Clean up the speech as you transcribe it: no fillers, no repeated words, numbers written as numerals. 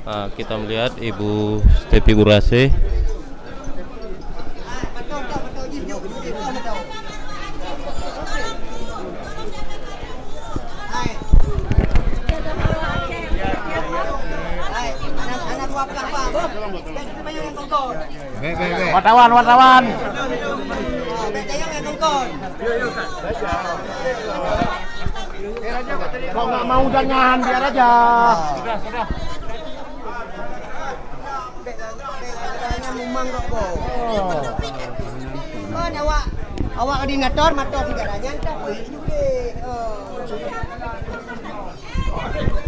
Nah, kita melihat Ibu Stepi Burase. Wartawan. Kok nggak mau jangan biar aja. Sudah. Awak koordinator, mator segalanya, tak boleh juga.